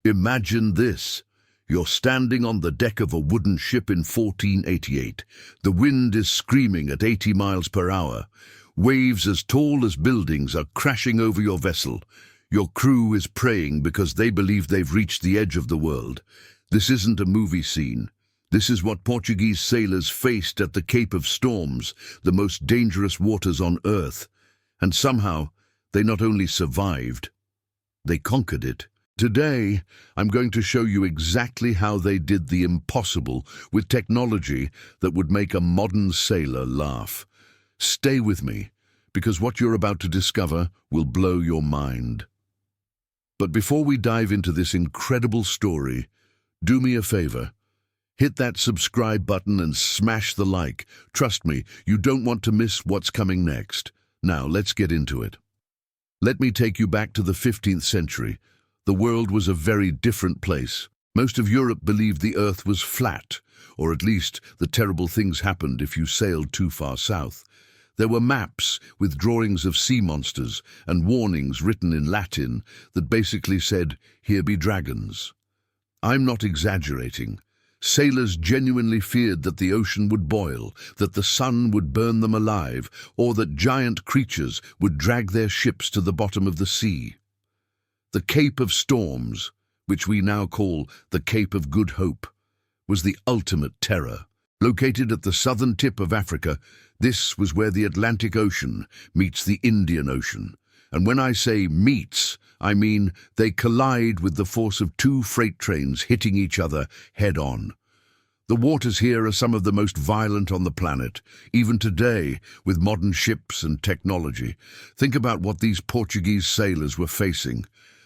Imagine this. You're standing on the deck of a wooden ship in 1488. The wind is screaming at 80 miles per hour. Waves as tall as buildings are crashing over your vessel. Your crew is praying because they believe they've reached the edge of the world. This isn't a movie scene. This is what Portuguese sailors faced at the Cape of Storms, the most dangerous waters on Earth. And somehow, they not only survived, they conquered it. Today, I'm going to show you exactly how they did the impossible with technology that would make a modern sailor laugh. Stay with me, because what you're about to discover will blow your mind. But before we dive into this incredible story, do me a favor. Hit that subscribe button and smash the like. Trust me, you don't want to miss what's coming next. Now, let's get into it. Let me take you back to the 15th century. The world was a very different place. Most of Europe believed the Earth was flat, or at least the terrible things happened if you sailed too far south. There were maps with drawings of sea monsters and warnings written in Latin that basically said, "Here be dragons." I'm not exaggerating. Sailors genuinely feared that the ocean would boil, that the sun would burn them alive, or that giant creatures would drag their ships to the bottom of the sea. The Cape of Storms, which we now call the Cape of Good Hope, was the ultimate terror. Located at the southern tip of Africa, this was where the Atlantic Ocean meets the Indian Ocean. And when I say meets, I mean they collide with the force of two freight trains hitting each other head-on. The waters here are some of the most violent on the planet, even today, with modern ships and technology. Think about what these Portuguese sailors were facing.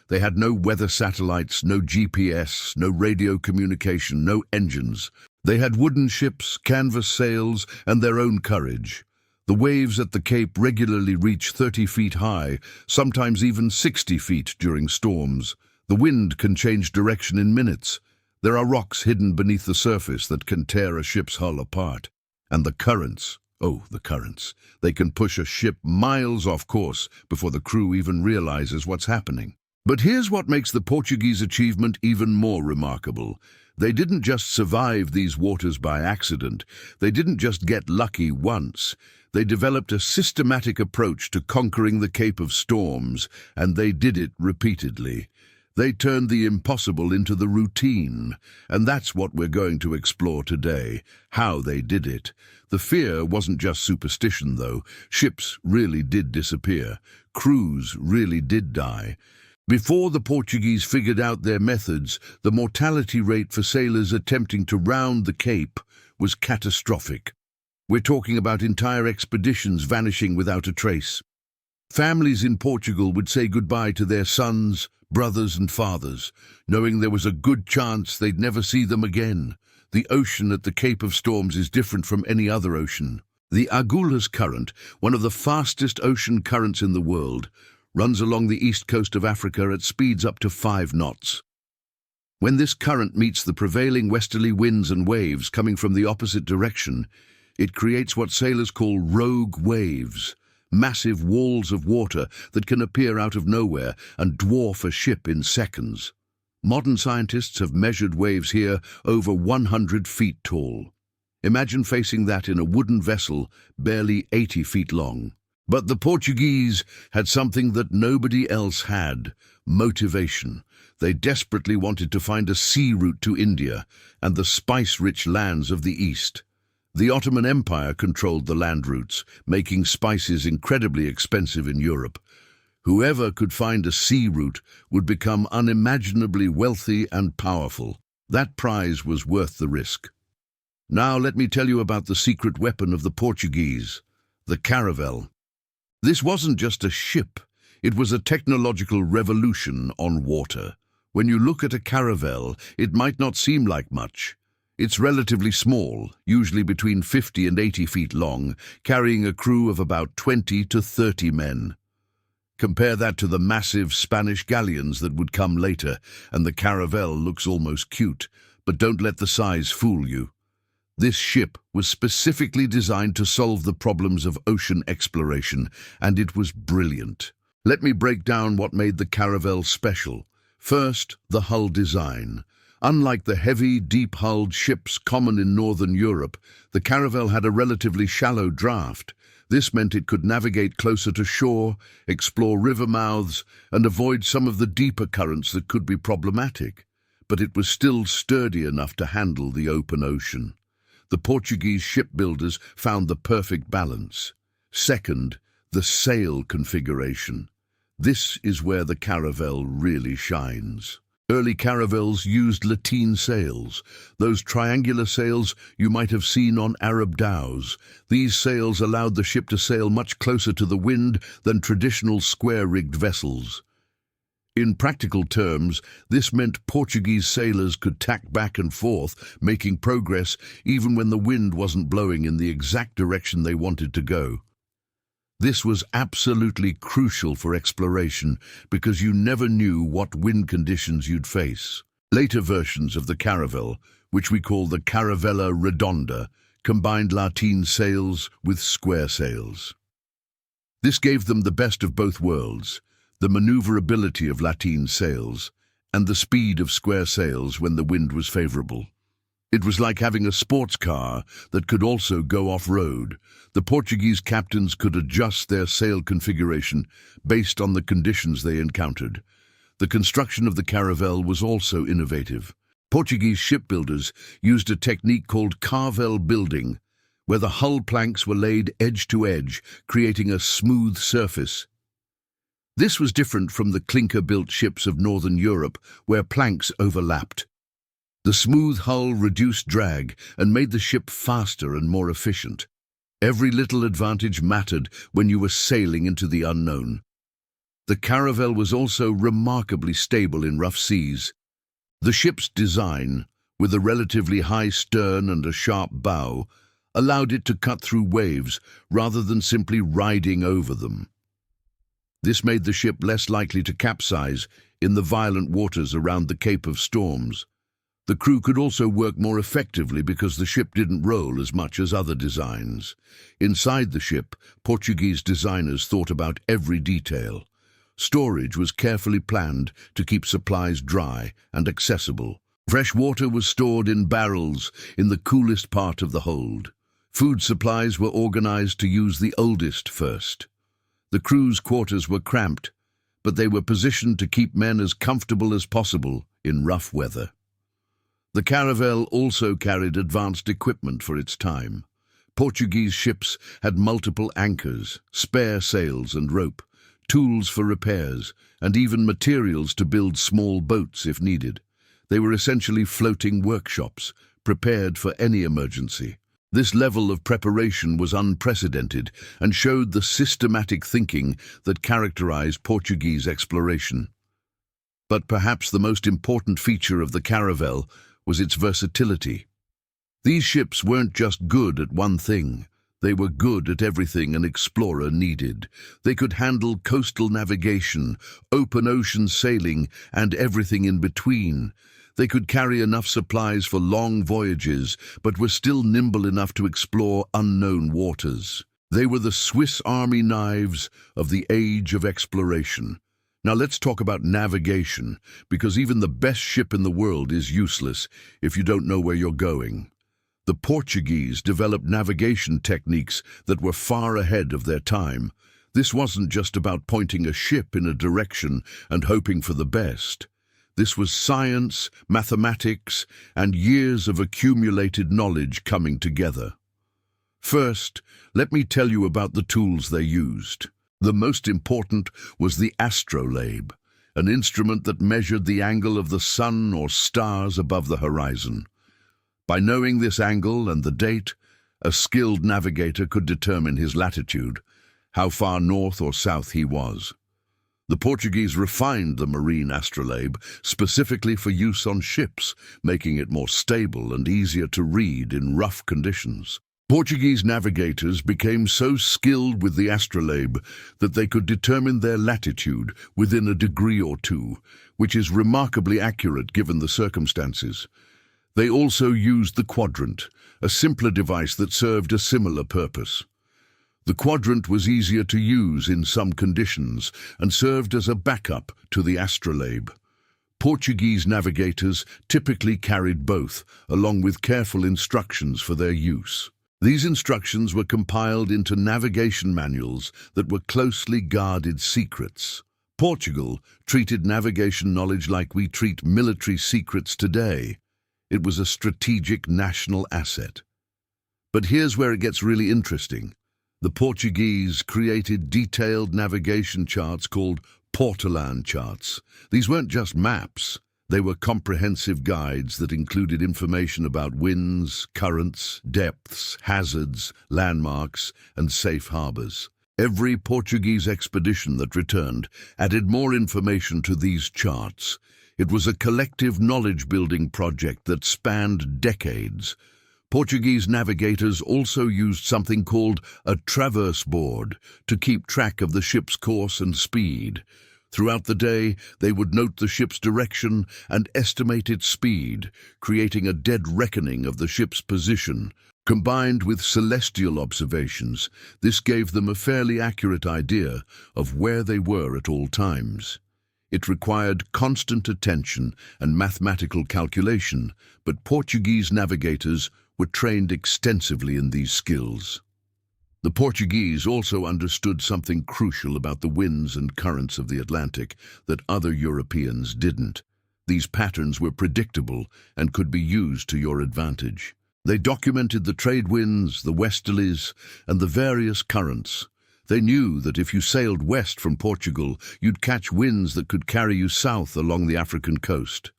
They had no weather satellites, no GPS, no radio communication, no engines. They had wooden ships, canvas sails, and their own courage. The waves at the Cape regularly reach 30 feet high, sometimes even 60 feet during storms. The wind can change direction in minutes. There are rocks hidden beneath the surface that can tear a ship's hull apart. And the currents, the currents. They can push a ship miles off course before the crew even realizes what's happening. But here's what makes the Portuguese achievement even more remarkable. They didn't just survive these waters by accident. They didn't just get lucky once. They developed a systematic approach to conquering the Cape of Storms, and they did it repeatedly. They turned the impossible into the routine, and that's what we're going to explore today, how they did it. The fear wasn't just superstition, though. Ships really did disappear. Crews really did die. Before the Portuguese figured out their methods, the mortality rate for sailors attempting to round the Cape was catastrophic. We're talking about entire expeditions vanishing without a trace. Families in Portugal would say goodbye to their sons, brothers and fathers, knowing there was a good chance they'd never see them again. The ocean at the Cape of Storms is different from any other ocean. The Agulhas Current, one of the fastest ocean currents in the world, runs along the east coast of Africa at speeds up to 5 knots. When this current meets the prevailing westerly winds and waves coming from the opposite direction, it creates what sailors call rogue waves, massive walls of water that can appear out of nowhere and dwarf a ship in seconds. Modern scientists have measured waves here over 100 feet tall. Imagine facing that in a wooden vessel barely 80 feet long. But the Portuguese had something that nobody else had: motivation. They desperately wanted to find a sea route to India and the spice-rich lands of the East. The Ottoman Empire controlled the land routes, making spices incredibly expensive in Europe. Whoever could find a sea route would become unimaginably wealthy and powerful. That prize was worth the risk. Now let me tell you about the secret weapon of the Portuguese, the caravel. This wasn't just a ship, it was a technological revolution on water. When you look at a caravel, it might not seem like much. It's relatively small, usually between 50 and 80 feet long, carrying a crew of about 20 to 30 men. Compare that to the massive Spanish galleons that would come later, and the caravel looks almost cute, but don't let the size fool you. This ship was specifically designed to solve the problems of ocean exploration, and it was brilliant. Let me break down what made the caravel special. First, the hull design. Unlike the heavy, deep-hulled ships common in northern Europe, the caravel had a relatively shallow draft. This meant it could navigate closer to shore, explore river mouths, and avoid some of the deeper currents that could be problematic. But it was still sturdy enough to handle the open ocean. The Portuguese shipbuilders found the perfect balance. Second, the sail configuration. This is where the caravel really shines. Early caravels used lateen sails, those triangular sails you might have seen on Arab dhows. These sails allowed the ship to sail much closer to the wind than traditional square-rigged vessels. In practical terms, this meant Portuguese sailors could tack back and forth, making progress even when the wind wasn't blowing in the exact direction they wanted to go. This was absolutely crucial for exploration because you never knew what wind conditions you'd face. Later versions of the caravel, which we call the Caravella Redonda, combined lateen sails with square sails. This gave them the best of both worlds, the maneuverability of lateen sails and the speed of square sails when the wind was favorable. It was like having a sports car that could also go off-road. The Portuguese captains could adjust their sail configuration based on the conditions they encountered. The construction of the caravel was also innovative. Portuguese shipbuilders used a technique called carvel building, where the hull planks were laid edge to edge, creating a smooth surface. This was different from the clinker-built ships of northern Europe, where planks overlapped. The smooth hull reduced drag and made the ship faster and more efficient. Every little advantage mattered when you were sailing into the unknown. The caravel was also remarkably stable in rough seas. The ship's design, with a relatively high stern and a sharp bow, allowed it to cut through waves rather than simply riding over them. This made the ship less likely to capsize in the violent waters around the Cape of Storms. The crew could also work more effectively because the ship didn't roll as much as other designs. Inside the ship, Portuguese designers thought about every detail. Storage was carefully planned to keep supplies dry and accessible. Fresh water was stored in barrels in the coolest part of the hold. Food supplies were organized to use the oldest first. The crew's quarters were cramped, but they were positioned to keep men as comfortable as possible in rough weather. The caravel also carried advanced equipment for its time. Portuguese ships had multiple anchors, spare sails and rope, tools for repairs, and even materials to build small boats if needed. They were essentially floating workshops, prepared for any emergency. This level of preparation was unprecedented and showed the systematic thinking that characterized Portuguese exploration. But perhaps the most important feature of the caravel was its versatility. These ships weren't just good at one thing. They were good at everything an explorer needed. They could handle coastal navigation, open ocean sailing, and everything in between. They could carry enough supplies for long voyages, but were still nimble enough to explore unknown waters. They were the Swiss Army knives of the age of exploration. Now let's talk about navigation, because even the best ship in the world is useless if you don't know where you're going. The Portuguese developed navigation techniques that were far ahead of their time. This wasn't just about pointing a ship in a direction and hoping for the best. This was science, mathematics, and years of accumulated knowledge coming together. First, let me tell you about the tools they used. The most important was the astrolabe, an instrument that measured the angle of the sun or stars above the horizon. By knowing this angle and the date, a skilled navigator could determine his latitude, how far north or south he was. The Portuguese refined the marine astrolabe specifically for use on ships, making it more stable and easier to read in rough conditions. Portuguese navigators became so skilled with the astrolabe that they could determine their latitude within a degree or two, which is remarkably accurate given the circumstances. They also used the quadrant, a simpler device that served a similar purpose. The quadrant was easier to use in some conditions and served as a backup to the astrolabe. Portuguese navigators typically carried both, along with careful instructions for their use. These instructions were compiled into navigation manuals that were closely guarded secrets. Portugal treated navigation knowledge like we treat military secrets today. It was a strategic national asset. But here's where it gets really interesting. The Portuguese created detailed navigation charts called Portolan charts. These weren't just maps. They were comprehensive guides that included information about winds, currents, depths, hazards, landmarks, and safe harbors. Every Portuguese expedition that returned added more information to these charts. It was a collective knowledge-building project that spanned decades. Portuguese navigators also used something called a traverse board to keep track of the ship's course and speed. Throughout the day, they would note the ship's direction and estimate its speed, creating a dead reckoning of the ship's position. Combined with celestial observations, this gave them a fairly accurate idea of where they were at all times. It required constant attention and mathematical calculation, but Portuguese navigators were trained extensively in these skills. The Portuguese also understood something crucial about the winds and currents of the Atlantic that other Europeans didn't. These patterns were predictable and could be used to your advantage. They documented the trade winds, the westerlies, and the various currents. They knew that if you sailed west from Portugal, you'd catch winds that could carry you south along the African coast.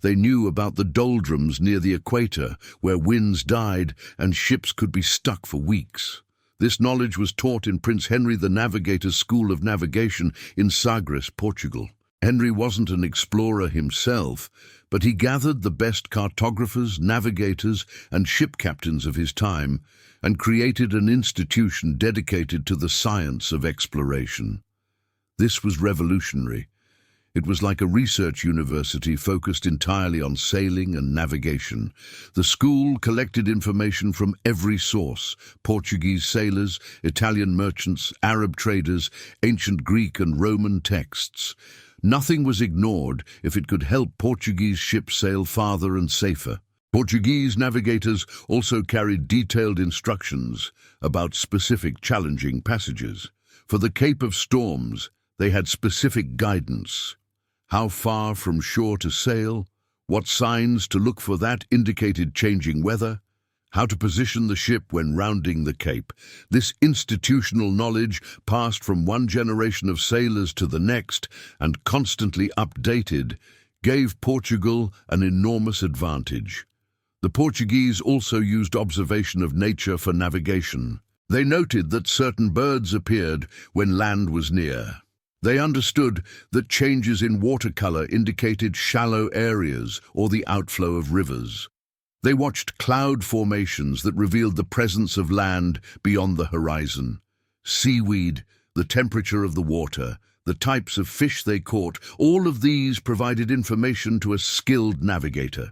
They knew about the doldrums near the equator, where winds died and ships could be stuck for weeks. This knowledge was taught in Prince Henry the Navigator's School of Navigation in Sagres, Portugal. Henry wasn't an explorer himself, but he gathered the best cartographers, navigators, and ship captains of his time and created an institution dedicated to the science of exploration. This was revolutionary. It was like a research university focused entirely on sailing and navigation. The school collected information from every source: Portuguese sailors, Italian merchants, Arab traders, ancient Greek and Roman texts. Nothing was ignored if it could help Portuguese ships sail farther and safer. Portuguese navigators also carried detailed instructions about specific challenging passages. For the Cape of Storms, they had specific guidance. How far from shore to sail, what signs to look for that indicated changing weather, how to position the ship when rounding the Cape. This institutional knowledge passed from one generation of sailors to the next and constantly updated, gave Portugal an enormous advantage. The Portuguese also used observation of nature for navigation. They noted that certain birds appeared when land was near. They understood that changes in watercolor indicated shallow areas or the outflow of rivers. They watched cloud formations that revealed the presence of land beyond the horizon. Seaweed, the temperature of the water, the types of fish they caught, all of these provided information to a skilled navigator.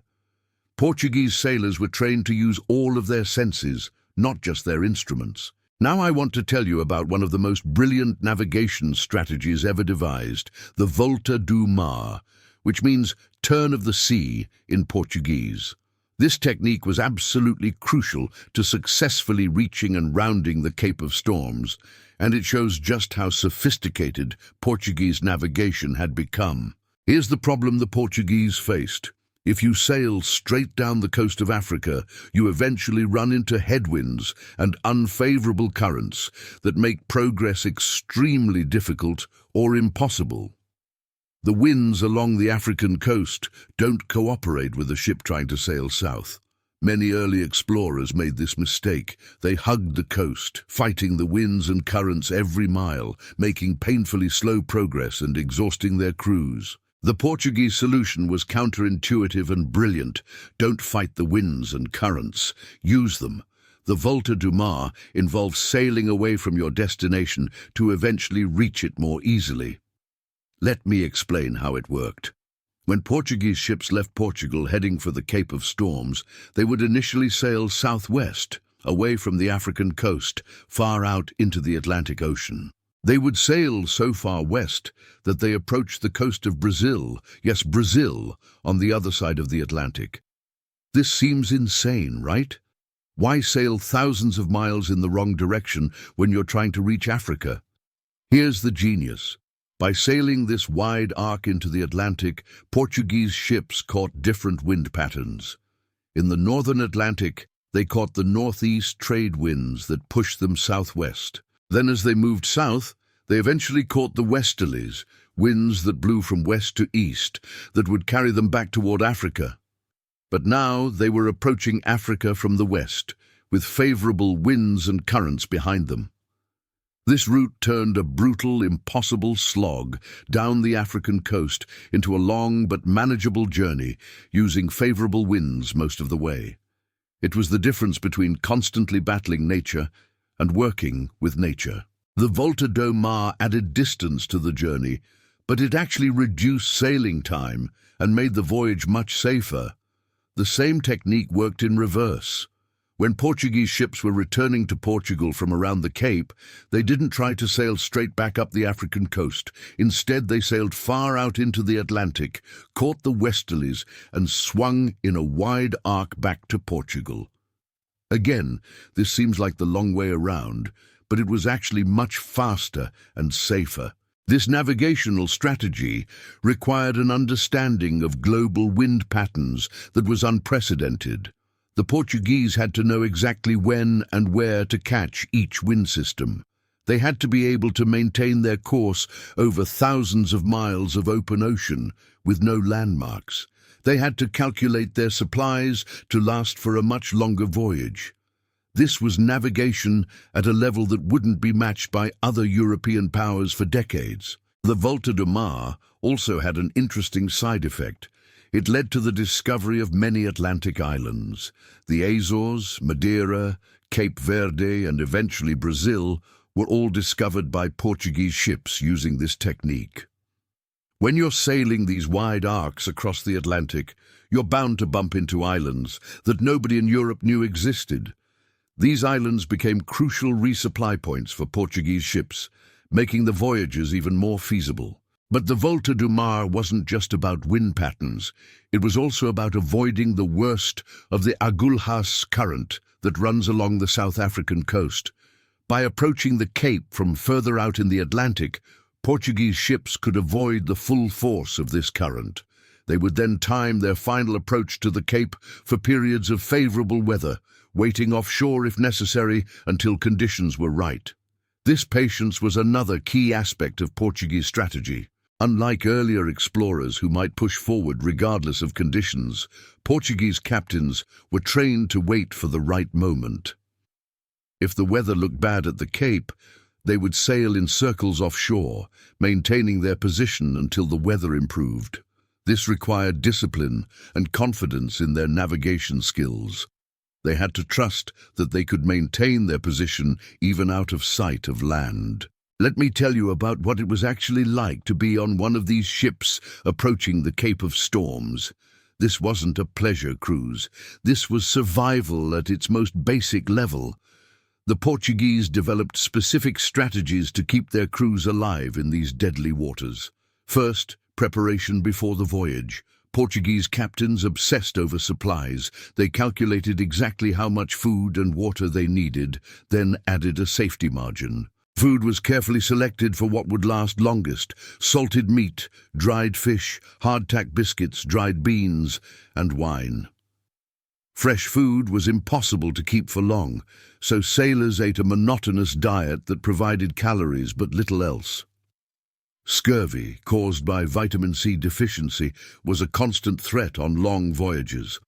Portuguese sailors were trained to use all of their senses, not just their instruments. Now I want to tell you about one of the most brilliant navigation strategies ever devised, the Volta do Mar, which means turn of the sea in Portuguese. This technique was absolutely crucial to successfully reaching and rounding the Cape of Storms, and it shows just how sophisticated Portuguese navigation had become. Here's the problem the Portuguese faced. If you sail straight down the coast of Africa, you eventually run into headwinds and unfavorable currents that make progress extremely difficult or impossible. The winds along the African coast don't cooperate with a ship trying to sail south. Many early explorers made this mistake. They hugged the coast, fighting the winds and currents every mile, making painfully slow progress and exhausting their crews. The Portuguese solution was counterintuitive and brilliant. Don't fight the winds and currents. Use them. The Volta do Mar involves sailing away from your destination to eventually reach it more easily. Let me explain how it worked. When Portuguese ships left Portugal heading for the Cape of Storms, they would initially sail southwest, away from the African coast, far out into the Atlantic Ocean. They would sail so far west that they approached the coast of Brazil, yes, Brazil, on the other side of the Atlantic. This seems insane, right? Why sail thousands of miles in the wrong direction when you're trying to reach Africa? Here's the genius. By sailing this wide arc into the Atlantic, Portuguese ships caught different wind patterns. In the northern Atlantic, they caught the northeast trade winds that pushed them southwest. Then as they moved south, they eventually caught the westerlies, winds that blew from west to east, that would carry them back toward Africa. But now they were approaching Africa from the west, with favorable winds and currents behind them. This route turned a brutal, impossible slog down the African coast into a long but manageable journey, using favorable winds most of the way. It was the difference between constantly battling nature and working with nature. The Volta do Mar added distance to the journey, but it actually reduced sailing time and made the voyage much safer. The same technique worked in reverse. When Portuguese ships were returning to Portugal from around the Cape, they didn't try to sail straight back up the African coast. Instead, they sailed far out into the Atlantic, caught the westerlies, and swung in a wide arc back to Portugal. Again, this seems like the long way around, but it was actually much faster and safer. This navigational strategy required an understanding of global wind patterns that was unprecedented. The Portuguese had to know exactly when and where to catch each wind system. They had to be able to maintain their course over thousands of miles of open ocean with no landmarks. They had to calculate their supplies to last for a much longer voyage. This was navigation at a level that wouldn't be matched by other European powers for decades. The Volta do Mar also had an interesting side effect. It led to the discovery of many Atlantic islands. The Azores, Madeira, Cape Verde, and eventually Brazil were all discovered by Portuguese ships using this technique. When you're sailing these wide arcs across the Atlantic, you're bound to bump into islands that nobody in Europe knew existed. These islands became crucial resupply points for Portuguese ships, making the voyages even more feasible. But the Volta do Mar wasn't just about wind patterns. It was also about avoiding the worst of the Agulhas current that runs along the South African coast. By approaching the Cape from further out in the Atlantic, Portuguese ships could avoid the full force of this current. They would then time their final approach to the Cape for periods of favorable weather, waiting offshore if necessary until conditions were right. This patience was another key aspect of Portuguese strategy. Unlike earlier explorers who might push forward regardless of conditions, Portuguese captains were trained to wait for the right moment. If the weather looked bad at the Cape, they would sail in circles offshore, maintaining their position until the weather improved. This required discipline and confidence in their navigation skills. They had to trust that they could maintain their position even out of sight of land. Let me tell you about what it was actually like to be on one of these ships approaching the Cape of Storms. This wasn't a pleasure cruise. This was survival at its most basic level. The Portuguese developed specific strategies to keep their crews alive in these deadly waters. First, preparation before the voyage. Portuguese captains obsessed over supplies. They calculated exactly how much food and water they needed, then added a safety margin. Food was carefully selected for what would last longest: salted meat, dried fish, hardtack biscuits, dried beans, and wine. Fresh food was impossible to keep for long, so sailors ate a monotonous diet that provided calories but little else. Scurvy, caused by vitamin C deficiency, was a constant threat on long voyages.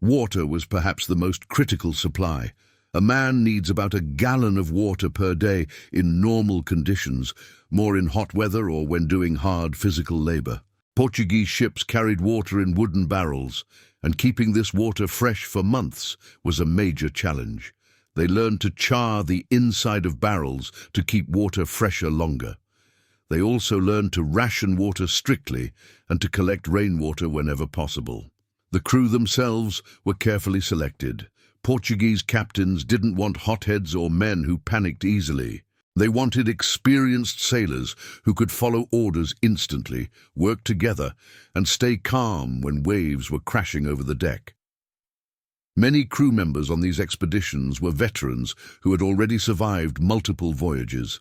Water was perhaps the most critical supply. A man needs about a gallon of water per day in normal conditions, more in hot weather or when doing hard physical labor. Portuguese ships carried water in wooden barrels, and keeping this water fresh for months was a major challenge. They learned to char the inside of barrels to keep water fresher longer. They also learned to ration water strictly and to collect rainwater whenever possible. The crew themselves were carefully selected. Portuguese captains didn't want hotheads or men who panicked easily. They wanted experienced sailors who could follow orders instantly, work together, and stay calm when waves were crashing over the deck. Many crew members on these expeditions were veterans who had already survived multiple voyages.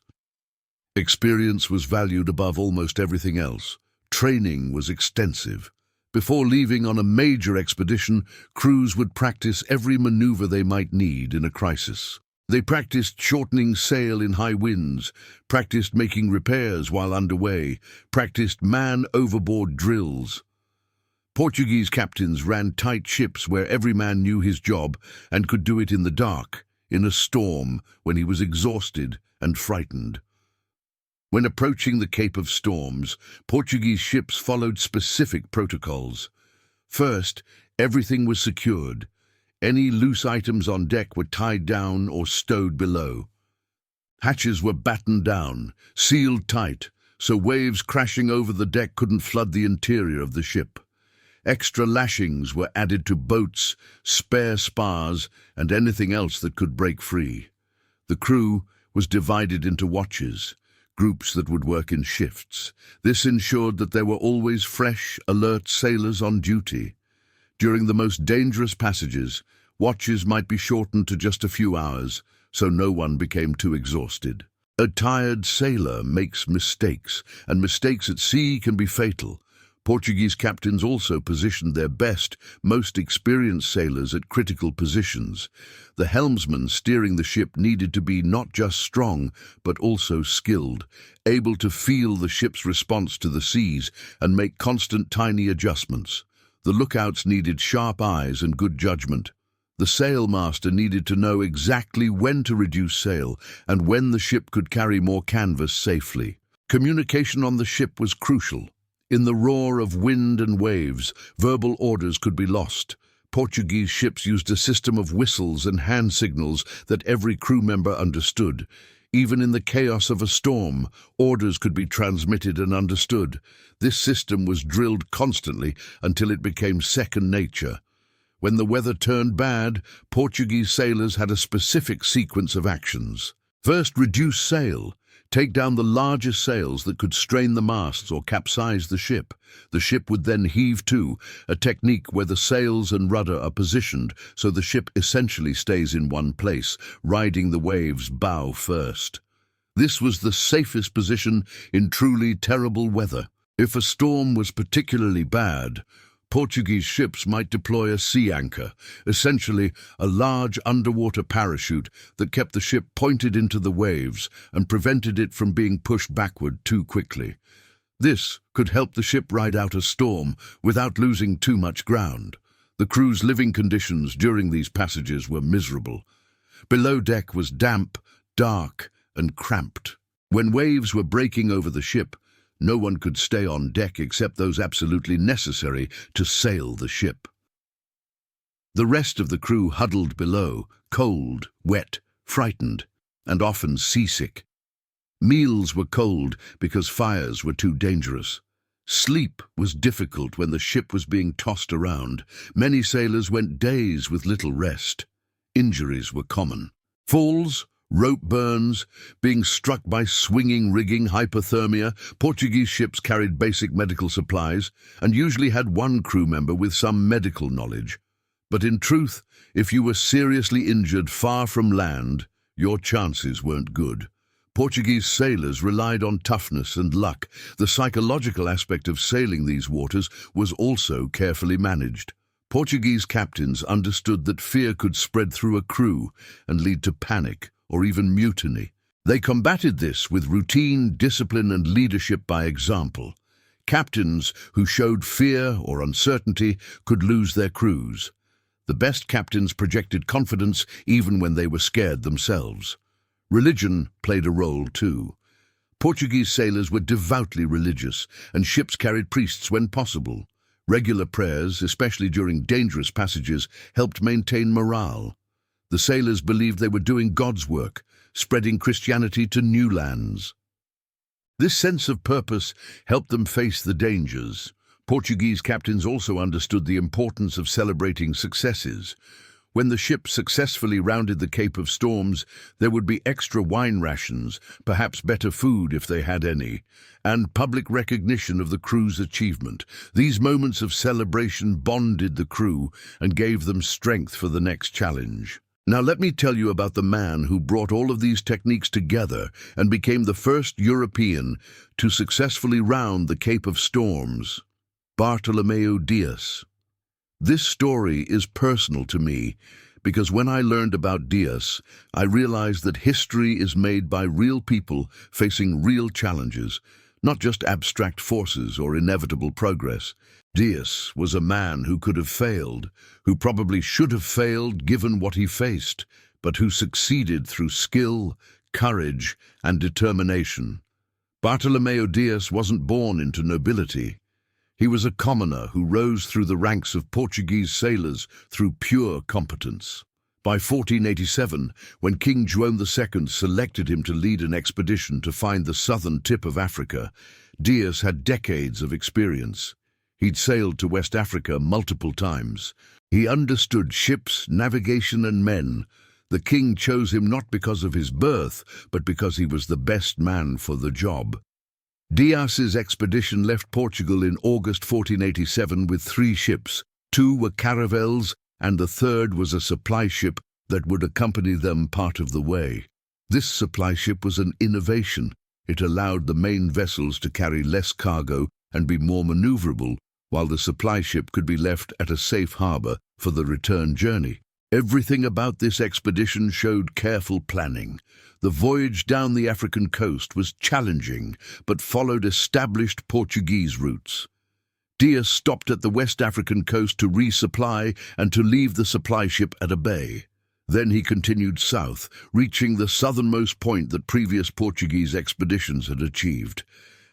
Experience was valued above almost everything else. Training was extensive. Before leaving on a major expedition, crews would practice every maneuver they might need in a crisis. They practiced shortening sail in high winds, practiced making repairs while underway, practiced man-overboard drills. Portuguese captains ran tight ships where every man knew his job and could do it in the dark, in a storm, when he was exhausted and frightened. When approaching the Cape of Storms, Portuguese ships followed specific protocols. First, everything was secured. Any loose items on deck were tied down or stowed below. Hatches were battened down, sealed tight, so waves crashing over the deck couldn't flood the interior of the ship. Extra lashings were added to boats, spare spars, and anything else that could break free. The crew was divided into watches, groups that would work in shifts. This ensured that there were always fresh, alert sailors on duty. During the most dangerous passages, watches might be shortened to just a few hours, so no one became too exhausted. A tired sailor makes mistakes, and mistakes at sea can be fatal. Portuguese captains also positioned their best, most experienced sailors at critical positions. The helmsman steering the ship needed to be not just strong, but also skilled, able to feel the ship's response to the seas and make constant tiny adjustments. The lookouts needed sharp eyes and good judgment. The sailmaster needed to know exactly when to reduce sail and when the ship could carry more canvas safely. Communication on the ship was crucial. In the roar of wind and waves, verbal orders could be lost. Portuguese ships used a system of whistles and hand signals that every crew member understood. Even in the chaos of a storm, orders could be transmitted and understood. This system was drilled constantly until it became second nature. When the weather turned bad, Portuguese sailors had a specific sequence of actions. First, reduce sail. Take down the largest sails that could strain the masts or capsize the ship. The ship would then heave to, a technique where the sails and rudder are positioned so the ship essentially stays in one place, riding the waves bow first. This was the safest position in truly terrible weather. If a storm was particularly bad, Portuguese ships might deploy a sea anchor, essentially a large underwater parachute that kept the ship pointed into the waves and prevented it from being pushed backward too quickly. This could help the ship ride out a storm without losing too much ground. The crew's living conditions during these passages were miserable. Below deck was damp, dark, and cramped. When waves were breaking over the ship, no one could stay on deck except those absolutely necessary to sail the ship. The rest of the crew huddled below, cold, wet, frightened, and often seasick. Meals were cold because fires were too dangerous. Sleep was difficult when the ship was being tossed around. Many sailors went days with little rest. Injuries were common. Falls, rope burns, being struck by swinging rigging, hypothermia. Portuguese ships carried basic medical supplies and usually had one crew member with some medical knowledge. But in truth, if you were seriously injured far from land, your chances weren't good. Portuguese sailors relied on toughness and luck. The psychological aspect of sailing these waters was also carefully managed. Portuguese captains understood that fear could spread through a crew and lead to panic or even mutiny. They combated this with routine, discipline, and leadership by example. Captains who showed fear or uncertainty could lose their crews. The best captains projected confidence even when they were scared themselves. Religion played a role too. Portuguese sailors were devoutly religious, and ships carried priests when possible. Regular prayers, especially during dangerous passages, helped maintain morale. The sailors believed they were doing God's work, spreading Christianity to new lands. This sense of purpose helped them face the dangers. Portuguese captains also understood the importance of celebrating successes. When the ship successfully rounded the Cape of Storms, there would be extra wine rations, perhaps better food if they had any, and public recognition of the crew's achievement. These moments of celebration bonded the crew and gave them strength for the next challenge. Now let me tell you about the man who brought all of these techniques together and became the first European to successfully round the Cape of Storms, Bartolomeu Dias. This story is personal to me because when I learned about Dias, I realized that history is made by real people facing real challenges, not just abstract forces or inevitable progress. Dias was a man who could have failed, who probably should have failed given what he faced, but who succeeded through skill, courage, and determination. Bartolomeu Dias wasn't born into nobility. He was a commoner who rose through the ranks of Portuguese sailors through pure competence. By 1487, when King João II selected him to lead an expedition to find the southern tip of Africa, Dias had decades of experience. He'd sailed to West Africa multiple times. He understood ships, navigation, and men. The king chose him not because of his birth, but because he was the best man for the job. Dias's expedition left Portugal in August 1487 with 3 ships. 2 were caravels, and the third was a supply ship that would accompany them part of the way. This supply ship was an innovation. It allowed the main vessels to carry less cargo and be more maneuverable, while the supply ship could be left at a safe harbor for the return journey. Everything about this expedition showed careful planning. The voyage down the African coast was challenging, but followed established Portuguese routes. Dias stopped at the West African coast to resupply and to leave the supply ship at a bay. Then he continued south, reaching the southernmost point that previous Portuguese expeditions had achieved.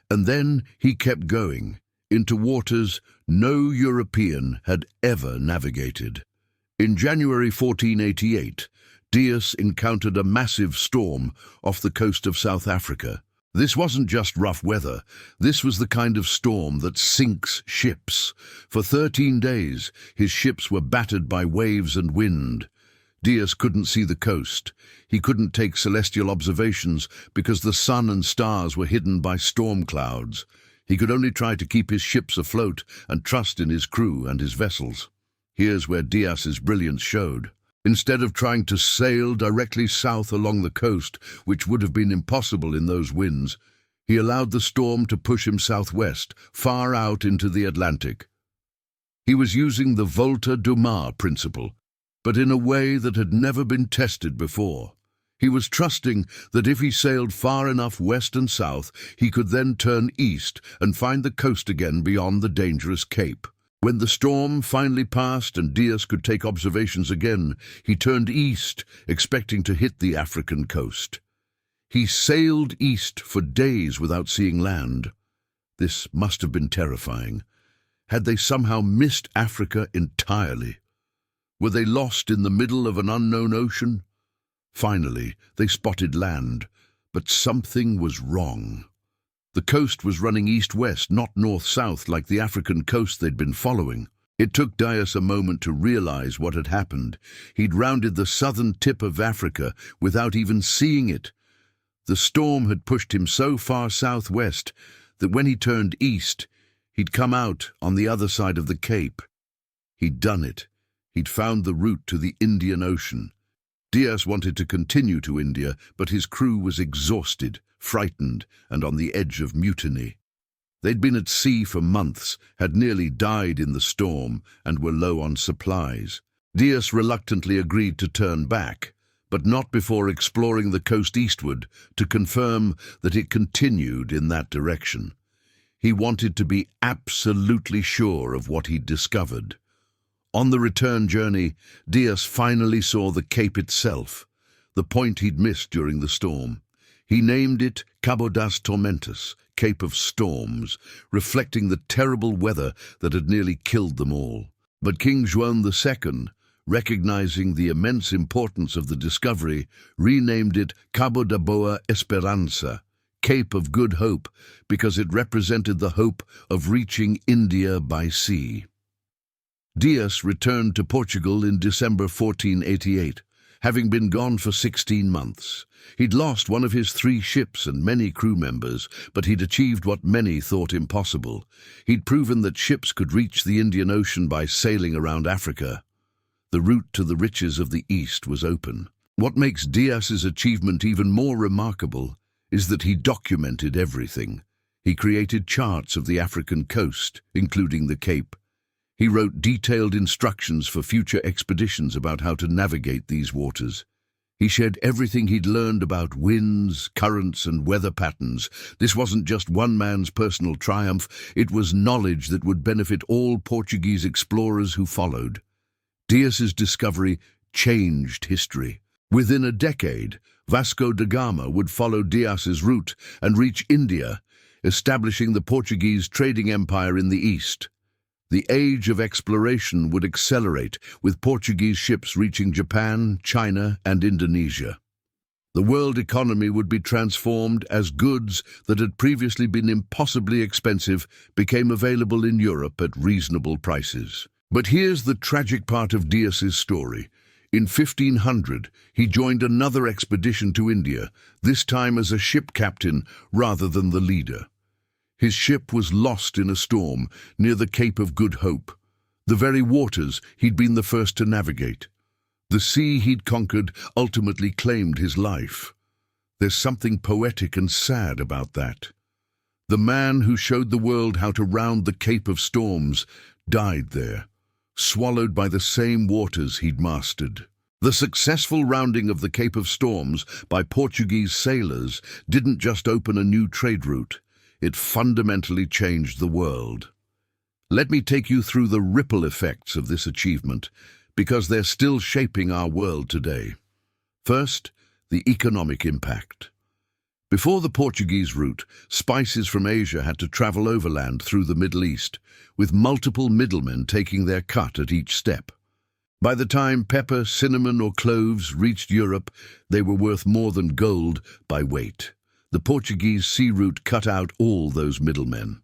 And then he kept going, into waters no European had ever navigated. In January 1488, Dias encountered a massive storm off the coast of South Africa. This wasn't just rough weather. This was the kind of storm that sinks ships. For 13 days, his ships were battered by waves and wind. Dias couldn't see the coast. He couldn't take celestial observations because the sun and stars were hidden by storm clouds. He could only try to keep his ships afloat and trust in his crew and his vessels. Here's where Dias's brilliance showed. Instead of trying to sail directly south along the coast, which would have been impossible in those winds, he allowed the storm to push him southwest, far out into the Atlantic. He was using the Volta do Mar principle, but in a way that had never been tested before. He was trusting that if he sailed far enough west and south, he could then turn east and find the coast again beyond the dangerous cape. When the storm finally passed and Dias could take observations again, he turned east, expecting to hit the African coast. He sailed east for days without seeing land. This must have been terrifying. Had they somehow missed Africa entirely? Were they lost in the middle of an unknown ocean? Finally, they spotted land, but something was wrong. The coast was running east-west, not north-south like the African coast they'd been following. It took Dias a moment to realize what had happened. He'd rounded the southern tip of Africa without even seeing it. The storm had pushed him so far southwest that when he turned east, he'd come out on the other side of the Cape. He'd done it. He'd found the route to the Indian Ocean. Dias wanted to continue to India, but his crew was exhausted, frightened, and on the edge of mutiny. They'd been at sea for months, had nearly died in the storm, and were low on supplies. Dias reluctantly agreed to turn back, but not before exploring the coast eastward to confirm that it continued in that direction. He wanted to be absolutely sure of what he'd discovered. On the return journey, Dias finally saw the Cape itself, the point he'd missed during the storm. He named it Cabo das Tormentas, Cape of Storms, reflecting the terrible weather that had nearly killed them all. But King João II, recognizing the immense importance of the discovery, renamed it Cabo da Boa Esperança, Cape of Good Hope, because it represented the hope of reaching India by sea. Dias returned to Portugal in December 1488, having been gone for 16 months. He'd lost one of his 3 ships and many crew members, but he'd achieved what many thought impossible. He'd proven that ships could reach the Indian Ocean by sailing around Africa. The route to the riches of the East was open. What makes Dias's achievement even more remarkable is that he documented everything. He created charts of the African coast, including the Cape. He wrote detailed instructions for future expeditions about how to navigate these waters. He shared everything he'd learned about winds, currents, and weather patterns. This wasn't just one man's personal triumph, it was knowledge that would benefit all Portuguese explorers who followed. Dias's discovery changed history. Within a decade, Vasco da Gama would follow Dias's route and reach India, establishing the Portuguese trading empire in the east. The age of exploration would accelerate, with Portuguese ships reaching Japan, China, and Indonesia. The world economy would be transformed as goods that had previously been impossibly expensive became available in Europe at reasonable prices. But here's the tragic part of Dias's story. In 1500, he joined another expedition to India, this time as a ship captain rather than the leader. His ship was lost in a storm near the Cape of Good Hope, the very waters he'd been the first to navigate. The sea he'd conquered ultimately claimed his life. There's something poetic and sad about that. The man who showed the world how to round the Cape of Storms died there, swallowed by the same waters he'd mastered. The successful rounding of the Cape of Storms by Portuguese sailors didn't just open a new trade route. It fundamentally changed the world. Let me take you through the ripple effects of this achievement, because they're still shaping our world today. First, the economic impact. Before the Portuguese route, spices from Asia had to travel overland through the Middle East, with multiple middlemen taking their cut at each step. By the time pepper, cinnamon, or cloves reached Europe, they were worth more than gold by weight. The Portuguese sea route cut out all those middlemen.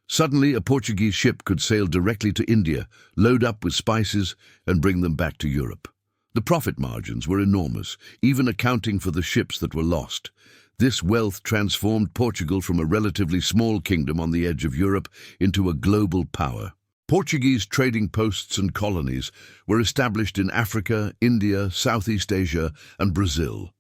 Suddenly, a Portuguese ship could sail directly to India, load up with spices, and bring them back to Europe. The profit margins were enormous, even accounting for the ships that were lost. This wealth transformed Portugal from a relatively small kingdom on the edge of Europe into a global power. Portuguese trading posts and colonies were established in Africa, India, Southeast Asia, and Brazil.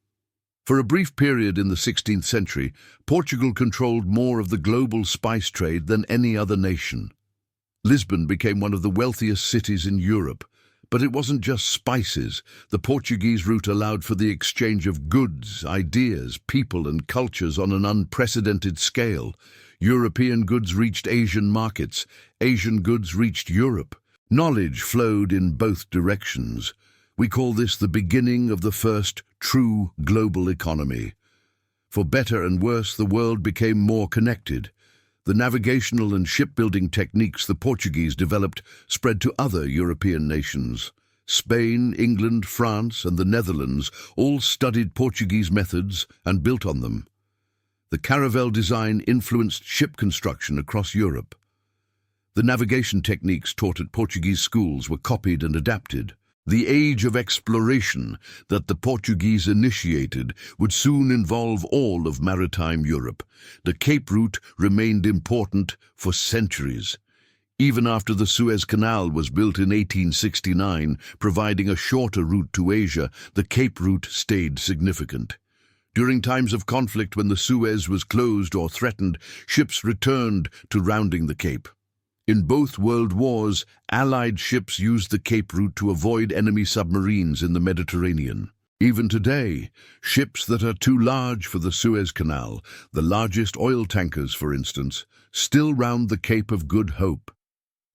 For a brief period in the 16th century, Portugal controlled more of the global spice trade than any other nation. Lisbon became one of the wealthiest cities in Europe, but it wasn't just spices. The Portuguese route allowed for the exchange of goods, ideas, people, and cultures on an unprecedented scale. European goods reached Asian markets, Asian goods reached Europe. Knowledge flowed in both directions. We call this the beginning of the first true global economy. For better and worse, the world became more connected. The navigational and shipbuilding techniques the Portuguese developed spread to other European nations. Spain, England, France, and the Netherlands all studied Portuguese methods and built on them. The caravel design influenced ship construction across Europe. The navigation techniques taught at Portuguese schools were copied and adapted. The age of exploration that the Portuguese initiated would soon involve all of maritime Europe. The Cape route remained important for centuries. Even after the Suez Canal was built in 1869, providing a shorter route to Asia, the Cape route stayed significant. During times of conflict, when the Suez was closed or threatened, ships returned to rounding the Cape. In both world wars, Allied ships used the Cape route to avoid enemy submarines in the Mediterranean. Even today, ships that are too large for the Suez Canal, the largest oil tankers for instance, still round the Cape of Good Hope.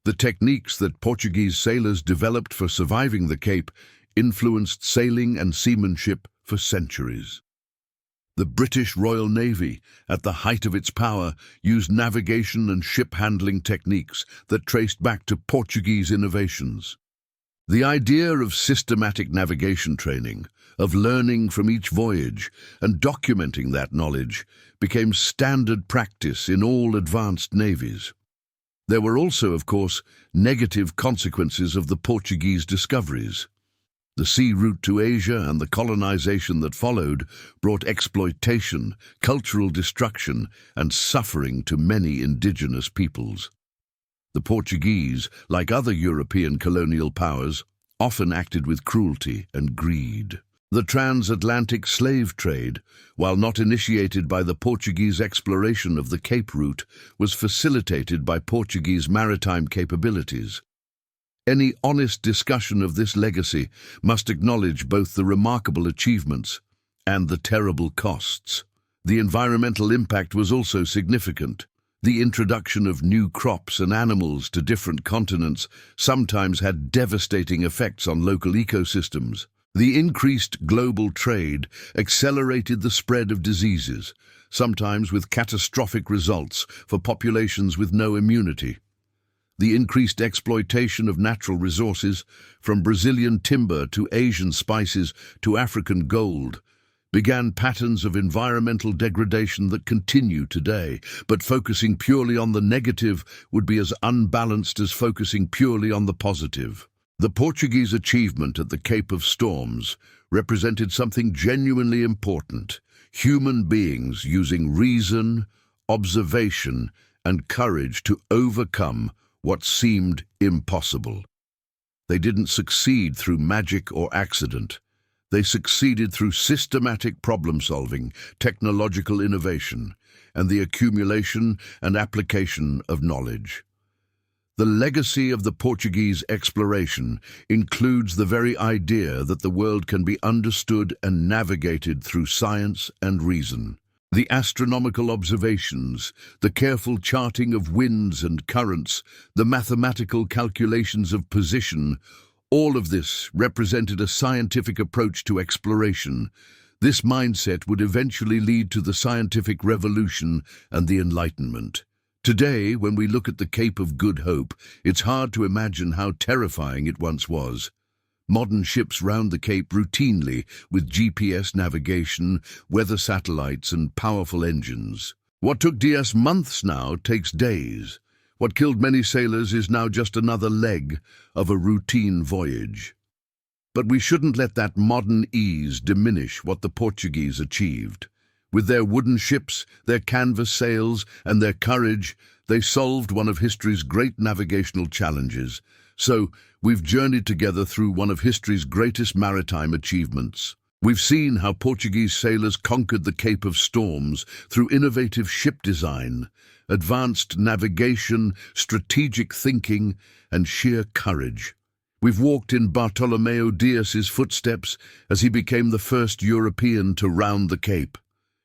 The techniques that Portuguese sailors developed for surviving the Cape influenced sailing and seamanship for centuries. The British Royal Navy, at the height of its power, used navigation and ship-handling techniques that traced back to Portuguese innovations. The idea of systematic navigation training, of learning from each voyage and documenting that knowledge, became standard practice in all advanced navies. There were also, of course, negative consequences of the Portuguese discoveries. The sea route to Asia and the colonization that followed brought exploitation, cultural destruction, and suffering to many indigenous peoples. The Portuguese, like other European colonial powers, often acted with cruelty and greed. The transatlantic slave trade, while not initiated by the Portuguese exploration of the Cape route, was facilitated by Portuguese maritime capabilities. Any honest discussion of this legacy must acknowledge both the remarkable achievements and the terrible costs. The environmental impact was also significant. The introduction of new crops and animals to different continents sometimes had devastating effects on local ecosystems. The increased global trade accelerated the spread of diseases, sometimes with catastrophic results for populations with no immunity. The increased exploitation of natural resources, from Brazilian timber to Asian spices to African gold, began patterns of environmental degradation that continue today, but focusing purely on the negative would be as unbalanced as focusing purely on the positive. The Portuguese achievement at the Cape of Storms represented something genuinely important: human beings using reason, observation, and courage to overcome what seemed impossible. They didn't succeed through magic or accident. They succeeded through systematic problem-solving, technological innovation, and the accumulation and application of knowledge. The legacy of the Portuguese exploration includes the very idea that the world can be understood and navigated through science and reason. The astronomical observations, the careful charting of winds and currents, the mathematical calculations of position, all of this represented a scientific approach to exploration. This mindset would eventually lead to the scientific revolution and the Enlightenment. Today, when we look at the Cape of Good Hope, it's hard to imagine how terrifying it once was. Modern ships round the Cape routinely with GPS navigation, weather satellites, and powerful engines. What took DS months now takes days. What killed many sailors is now just another leg of a routine voyage. But we shouldn't let that modern ease diminish what the Portuguese achieved. With their wooden ships, their canvas sails, and their courage, they solved one of history's great navigational challenges. So, we've journeyed together through one of history's greatest maritime achievements. We've seen how Portuguese sailors conquered the Cape of Storms through innovative ship design, advanced navigation, strategic thinking, and sheer courage. We've walked in Bartolomeu Dias's footsteps as he became the first European to round the Cape.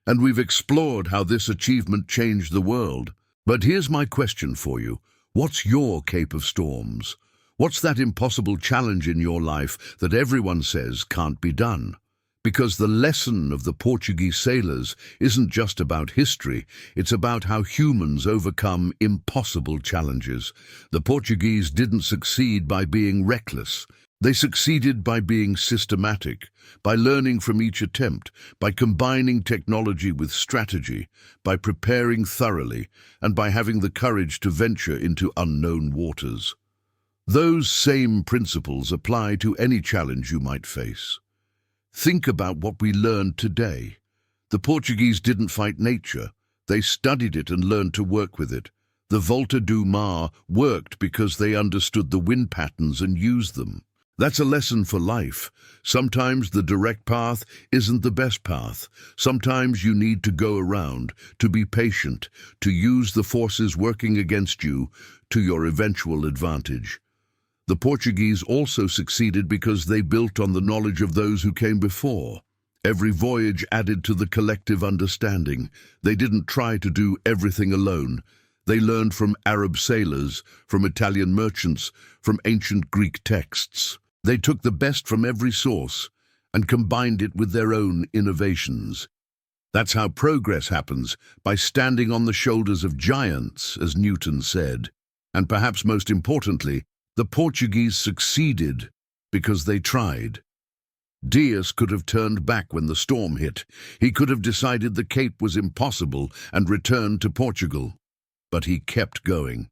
And we've explored how this achievement changed the world. But here's my question for you. What's your Cape of Storms? What's that impossible challenge in your life that everyone says can't be done? Because the lesson of the Portuguese sailors isn't just about history, it's about how humans overcome impossible challenges. The Portuguese didn't succeed by being reckless. They succeeded by being systematic, by learning from each attempt, by combining technology with strategy, by preparing thoroughly, and by having the courage to venture into unknown waters. Those same principles apply to any challenge you might face. Think about what we learned today. The Portuguese didn't fight nature. They studied it and learned to work with it. The Volta do Mar worked because they understood the wind patterns and used them. That's a lesson for life. Sometimes the direct path isn't the best path. Sometimes you need to go around, to be patient, to use the forces working against you to your eventual advantage. The Portuguese also succeeded because they built on the knowledge of those who came before. Every voyage added to the collective understanding. They didn't try to do everything alone. They learned from Arab sailors, from Italian merchants, from ancient Greek texts. They took the best from every source and combined it with their own innovations. That's how progress happens, by standing on the shoulders of giants, as Newton said. And perhaps most importantly, the Portuguese succeeded because they tried. Dias could have turned back when the storm hit. He could have decided the Cape was impossible and returned to Portugal. But he kept going.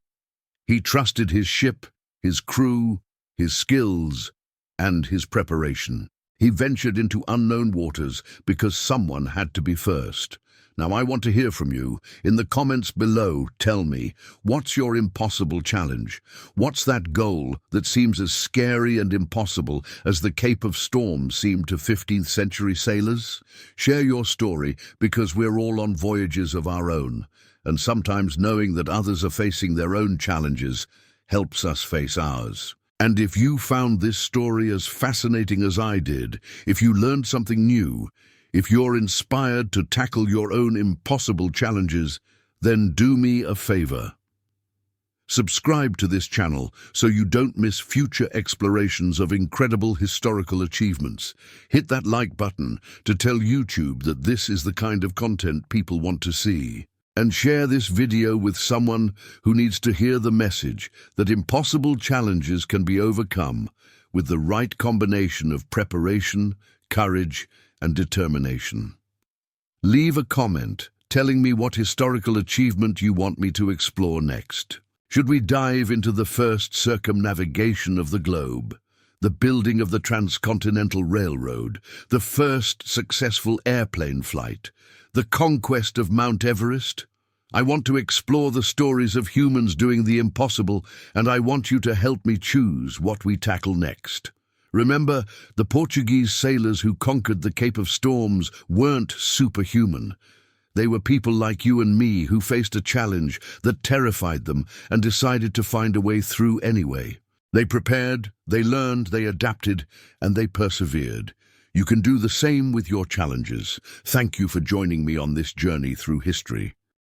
He trusted his ship, his crew, his skills, and his preparation. He ventured into unknown waters because someone had to be first. Now I want to hear from you. In the comments below, tell me, what's your impossible challenge? What's that goal that seems as scary and impossible as the Cape of Storms seemed to 15th century sailors? Share your story, because we're all on voyages of our own, and sometimes knowing that others are facing their own challenges helps us face ours. And if you found this story as fascinating as I did, if you learned something new, if you're inspired to tackle your own impossible challenges, then do me a favor. Subscribe to this channel so you don't miss future explorations of incredible historical achievements. Hit that like button to tell YouTube that this is the kind of content people want to see. And share this video with someone who needs to hear the message that impossible challenges can be overcome with the right combination of preparation, courage, and determination. Leave a comment telling me what historical achievement you want me to explore next. Should we dive into the first circumnavigation of the globe, the building of the Transcontinental Railroad, the first successful airplane flight, the conquest of Mount Everest? I want to explore the stories of humans doing the impossible, and I want you to help me choose what we tackle next. Remember, the Portuguese sailors who conquered the Cape of Storms weren't superhuman. They were people like you and me who faced a challenge that terrified them and decided to find a way through anyway. They prepared, they learned, they adapted, and they persevered. You can do the same with your challenges. Thank you for joining me on this journey through history.